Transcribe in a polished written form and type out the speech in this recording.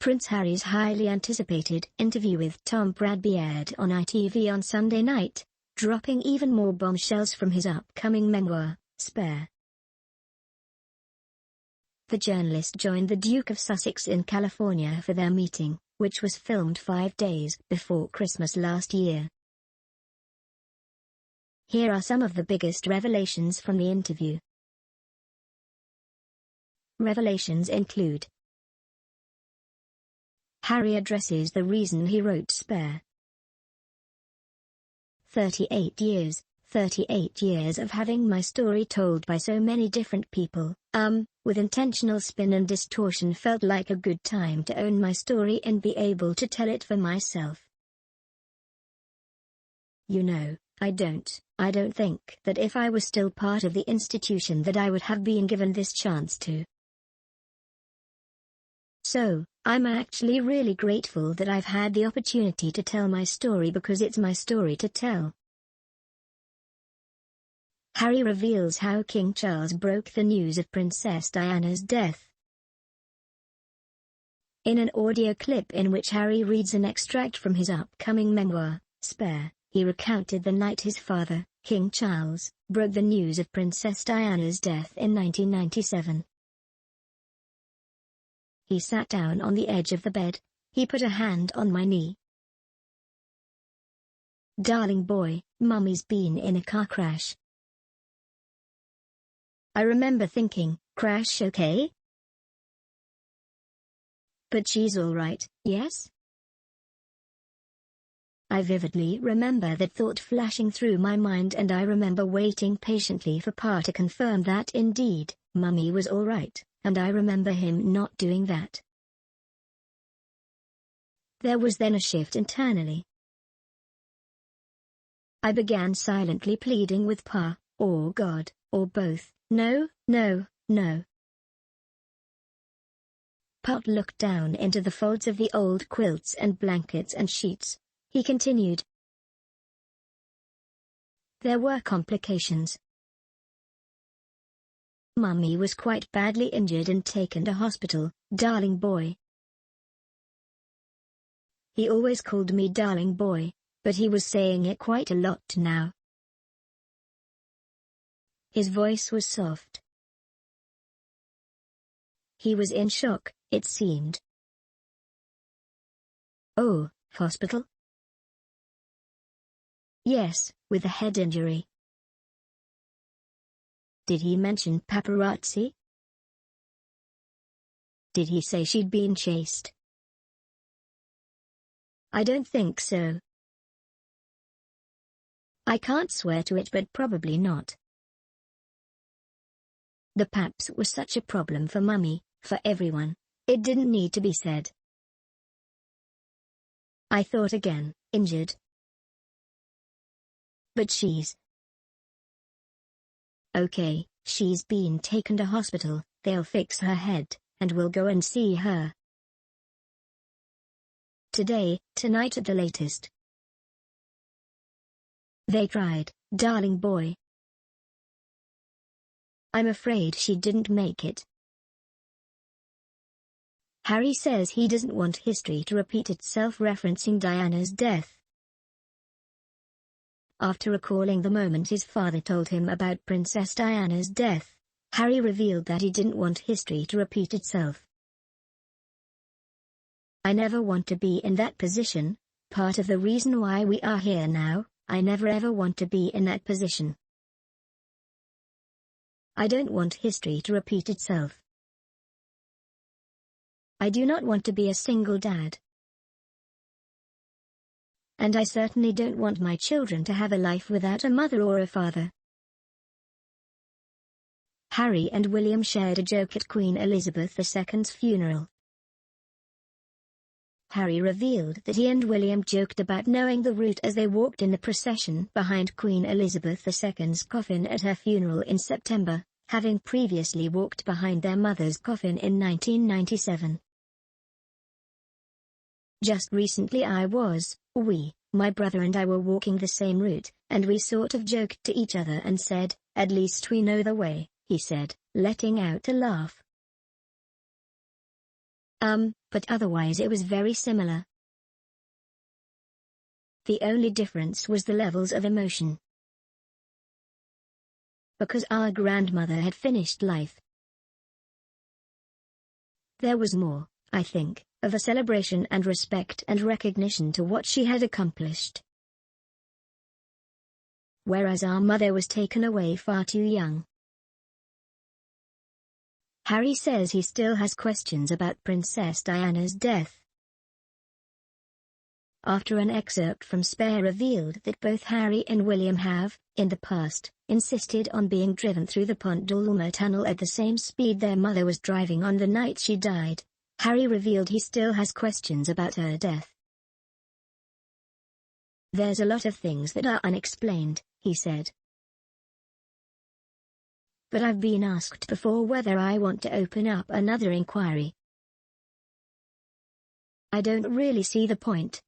Prince Harry's highly anticipated interview with Tom Bradby aired on ITV on Sunday night, dropping even more bombshells from his upcoming memoir, Spare. The journalist joined the Duke of Sussex in California for their meeting, which was filmed 5 days before Christmas last year. Here are some of the biggest revelations from the interview. Revelations include: Harry addresses the reason he wrote Spare. 38 years of having my story told by so many different people, with intentional spin and distortion, felt like a good time to own my story and be able to tell it for myself. You know, I don't think that if I was still part of the institution that I would have been given this chance to. So, I'm actually really grateful that I've had the opportunity to tell my story because it's my story to tell. Harry reveals how King Charles broke the news of Princess Diana's death. In an audio clip in which Harry reads an extract from his upcoming memoir, Spare, he recounted the night his father, King Charles, broke the news of Princess Diana's death in 1997. He sat down on the edge of the bed, he put a hand on my knee. Darling boy, Mummy's been in a car crash. I remember thinking, crash okay? But she's all right, yes? I vividly remember that thought flashing through my mind, and I remember waiting patiently for Pa to confirm that indeed, Mummy was all right, and I remember him not doing that. There was then a shift internally. I began silently pleading with Pa, or God, or both, no, no, no. Pa looked down into the folds of the old quilts and blankets and sheets. He continued. There were complications. Mummy was quite badly injured and taken to hospital, darling boy. He always called me darling boy, but he was saying it quite a lot now. His voice was soft. He was in shock, it seemed. Oh, hospital? Yes, with a head injury. Did he mention paparazzi? Did he say she'd been chased? I don't think so. I can't swear to it, but probably not. The paps was such a problem for Mummy, for everyone, it didn't need to be said. I thought again, injured. But she's okay, she's been taken to hospital, they'll fix her head, and we'll go and see her. Today, tonight at the latest. They tried, darling boy. I'm afraid she didn't make it. Harry says he doesn't want history to repeat itself, referencing Diana's death. After recalling the moment his father told him about Princess Diana's death, Harry revealed that he didn't want history to repeat itself. I never want to be in that position, part of the reason why we are here now, I never ever want to be in that position. I don't want history to repeat itself. I do not want to be a single dad. And I certainly don't want my children to have a life without a mother or a father. Harry and William shared a joke at Queen Elizabeth II's funeral. Harry revealed that he and William joked about knowing the route as they walked in the procession behind Queen Elizabeth II's coffin at her funeral in September, having previously walked behind their mother's coffin in 1997. Just recently my brother and I were walking the same route, and we sort of joked to each other and said, at least we know the way, he said, letting out a laugh. But otherwise it was very similar. The only difference was the levels of emotion. Because our grandmother had finished life, there was more, I think, of a celebration and respect and recognition to what she had accomplished. Whereas our mother was taken away far too young. Harry says he still has questions about Princess Diana's death. After an excerpt from Spare revealed that both Harry and William have, in the past, insisted on being driven through the Pont d'Alma tunnel at the same speed their mother was driving on the night she died, Harry revealed he still has questions about her death. "There's a lot of things that are unexplained," he said. "But I've been asked before whether I want to open up another inquiry. I don't really see the point.